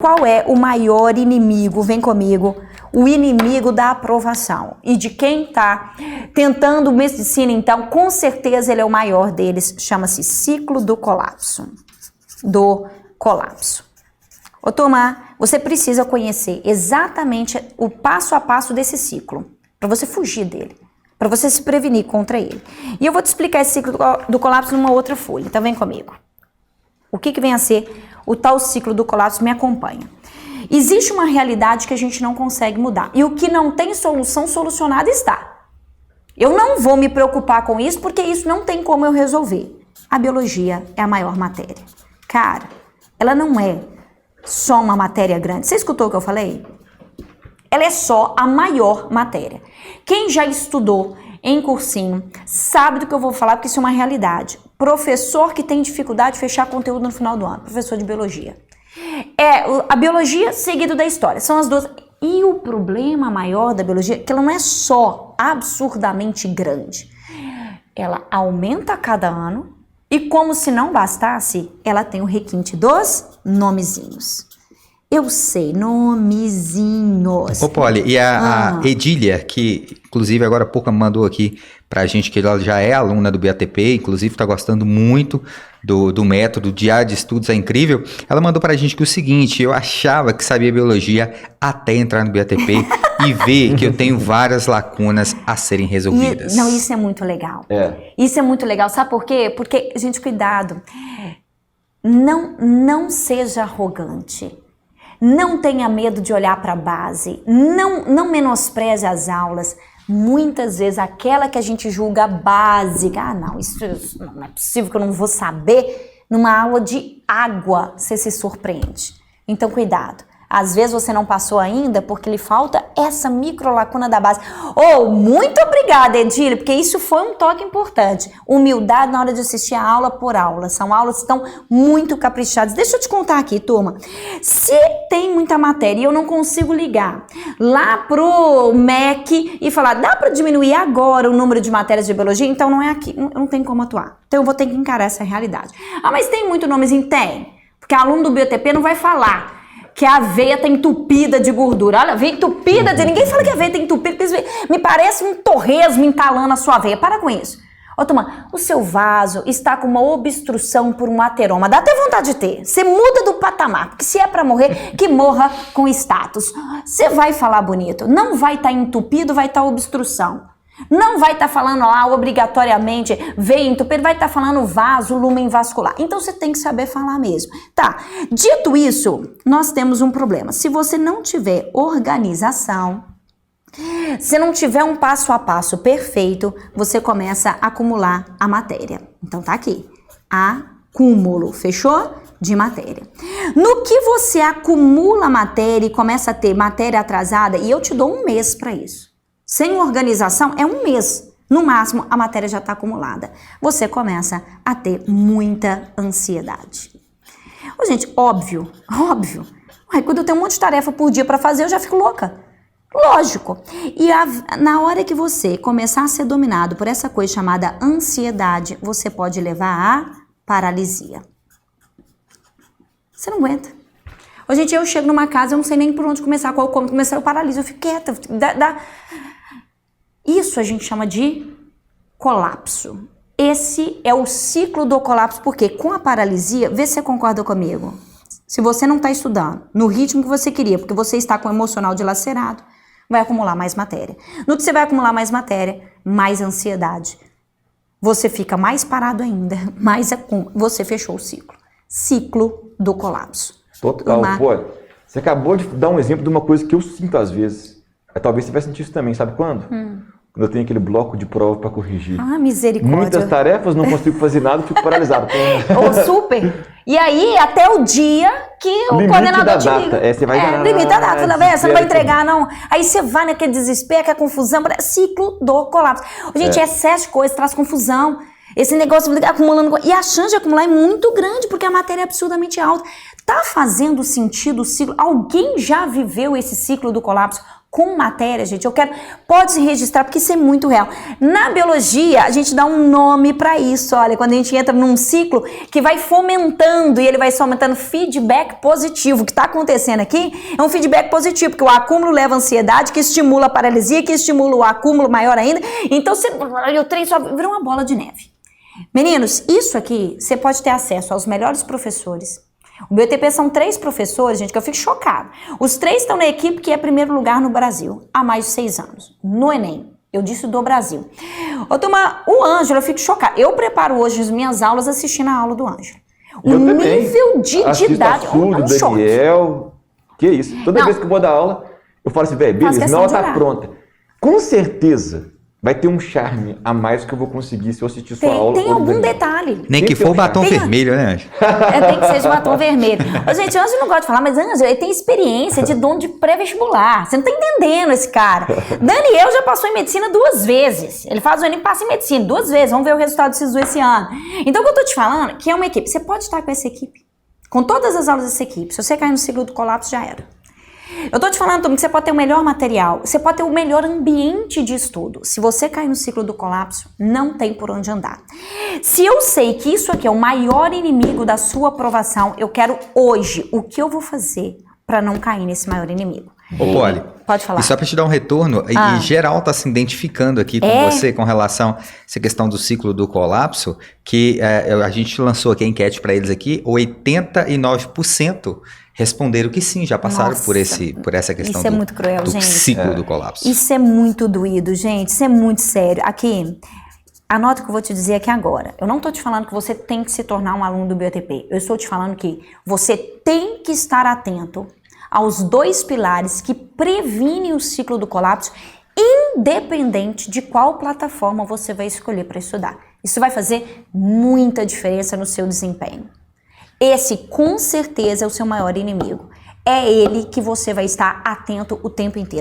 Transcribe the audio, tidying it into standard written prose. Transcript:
Qual é o maior inimigo, vem comigo, o inimigo da aprovação? E de quem está tentando medicina, então, com certeza ele é o maior deles, chama-se ciclo do colapso. Ô, turma, você precisa conhecer exatamente o passo a passo desse ciclo, para você fugir dele, para você se prevenir contra ele. E eu vou te explicar esse ciclo do colapso numa outra folha, então vem comigo. O que vem a ser o tal ciclo do colapso? Me acompanha. Existe uma realidade que a gente não consegue mudar. E o que não tem solução solucionada está. Eu não vou me preocupar com isso porque isso não tem como eu resolver. A biologia é a maior matéria. Cara, ela não é só uma matéria grande. Você escutou o que eu falei? Ela é só a maior matéria. Quem já estudou em cursinho sabe do que eu vou falar, porque isso é uma realidade. Professor que tem dificuldade de fechar conteúdo no final do ano, professor de biologia. É a biologia seguido da história, são as duas. E o problema maior da biologia é que ela não é só absurdamente grande. Ela aumenta a cada ano e, como se não bastasse, ela tem o requinte dos nomezinhos. Eu sei, nomezinhos. Ô, Polly, e a Edília, que inclusive agora há pouco mandou aqui pra gente que ela já é aluna do BATP, inclusive tá gostando muito do método, Diário de Estudos é incrível. Ela mandou pra gente que o seguinte: eu achava que sabia biologia até entrar no BATP e ver que eu tenho várias lacunas a serem resolvidas. Não, isso é muito legal. Isso é muito legal, sabe por quê? Porque, gente, cuidado. Não seja arrogante. Não tenha medo de olhar para a base, não menospreze as aulas. Muitas vezes aquela que a gente julga básica, não, isso não é possível que eu não vou saber, numa aula de água você se surpreende. Então cuidado, às vezes você não passou ainda porque lhe falta essa micro lacuna da base. Muito obrigada, Edília, porque isso foi um toque importante. Humildade na hora de assistir a aula por aula. São aulas que estão muito caprichadas. Deixa eu te contar aqui, turma. Se tem muita matéria e eu não consigo ligar lá pro MEC e falar, dá para diminuir agora o número de matérias de biologia? Então não é aqui, não tem como atuar. Então eu vou ter que encarar essa realidade. Mas tem muito nomezinho? Tem. Porque aluno do BTP não vai falar que a veia tá entupida de gordura. Olha, veia entupida de... Ninguém fala que a veia tá entupida, porque me parece um torresmo entalando a sua veia. Para com isso. Ô, turma, o seu vaso está com uma obstrução por um ateroma. Dá até vontade de ter. Você muda do patamar, porque se é para morrer, que morra com status. Você vai falar bonito. Não vai estar entupido, vai estar obstrução. Não vai estar falando lá obrigatoriamente veia entupida, vai estar falando vaso, lumen vascular. Então você tem que saber falar mesmo. Tá, dito isso, nós temos um problema. Se você não tiver organização, se não tiver um passo a passo perfeito, você começa a acumular a matéria. Então tá aqui, acúmulo, fechou? De matéria. No que você acumula matéria e começa a ter matéria atrasada, e eu te dou um mês para isso. Sem organização, é um mês. No máximo, a matéria já está acumulada. Você começa a ter muita ansiedade. Gente, óbvio. Quando eu tenho um monte de tarefa por dia para fazer, eu já fico louca. Lógico. E na hora que você começar a ser dominado por essa coisa chamada ansiedade, você pode levar à paralisia. Você não aguenta. Gente, eu chego numa casa, eu não sei nem por onde começar, qual como começar, eu paraliso, eu fico quieta. Isso a gente chama de colapso. Esse é o ciclo do colapso, porque com a paralisia, vê se você concorda comigo. Se você não está estudando no ritmo que você queria, porque você está com o emocional dilacerado, vai acumular mais matéria. No que você vai acumular mais matéria, mais ansiedade. Você fica mais parado ainda, você fechou o ciclo. Ciclo do colapso. Total, pô. Você acabou de dar um exemplo de uma coisa que eu sinto às vezes. Talvez você vai sentir isso também, sabe quando? Quando eu tenho aquele bloco de prova para corrigir. Misericórdia. Muitas tarefas, não consigo fazer nada, fico paralisado. Super. E aí, até o dia que o limite coordenador te liga. Você vai limite da data. Você não vai entregar, não. Aí você vai naquele desespero, aquela confusão. Ciclo do colapso. Gente, excesso de coisa traz confusão. Esse negócio de acumulando... E a chance de acumular é muito grande, porque a matéria é absurdamente alta. Tá fazendo sentido o ciclo? Alguém já viveu esse ciclo do colapso com matéria, gente, pode se registrar, porque isso é muito real. Na biologia, a gente dá um nome para isso, olha, quando a gente entra num ciclo que vai fomentando, e ele vai só aumentando feedback positivo. O que está acontecendo aqui é um feedback positivo, porque o acúmulo leva a ansiedade, que estimula a paralisia, que estimula o acúmulo maior ainda. Então, o trem só vira uma bola de neve. Meninos, isso aqui, você pode ter acesso aos melhores professores. O BTP são 3 professores, gente, que eu fico chocada. Os 3 estão na equipe que é primeiro lugar no Brasil, há mais de 6 anos, no Enem. Eu disse do Brasil. O Ângelo, eu fico chocada. Eu preparo hoje as minhas aulas assistindo a aula do Ângelo. O nível de didática... É um Daniel, que isso. Toda vez que eu vou dar aula, eu falo assim, velho, beleza, minha aula tá pronta. Com certeza... vai ter um charme a mais que eu vou conseguir se eu assistir sua aula. Tem algum detalhe. Nem que for batom vermelho, né, Ângelo? Tem que ser de batom vermelho. Gente, o Ângelo não gosta de falar, mas Ângelo, ele tem experiência de dono de pré-vestibular. Você não tá entendendo esse cara. Daniel já passou em medicina 2 vezes. Ele faz o Enem e passa em medicina 2 vezes. Vamos ver o resultado do SISU esse ano. Então, o que eu tô te falando, que é uma equipe. Você pode estar com essa equipe. Com todas as aulas dessa equipe. Se você cair no ciclo do colapso, já era. Eu tô te falando, Tom, que você pode ter o melhor material, você pode ter o melhor ambiente de estudo. Se você cair no ciclo do colapso, não tem por onde andar. Se eu sei que isso aqui é o maior inimigo da sua aprovação, eu quero hoje, o que eu vou fazer para não cair nesse maior inimigo? Ô, Poli, pode falar. E só para te dar um retorno, e geral está se identificando aqui com você com relação a essa questão do ciclo do colapso, que a gente lançou aqui a enquete para eles aqui, 89% responderam que sim, já passaram por essa questão isso é muito cruel, do gente. ciclo do colapso. Isso é muito doído, gente, isso é muito sério. Aqui, anota o que eu vou te dizer aqui agora. Eu não estou te falando que você tem que se tornar um aluno do BioTP. Eu estou te falando que você tem que estar atento aos 2 pilares que previnem o ciclo do colapso, independente de qual plataforma você vai escolher para estudar. Isso vai fazer muita diferença no seu desempenho. Esse, com certeza, é o seu maior inimigo. É ele que você vai estar atento o tempo inteiro.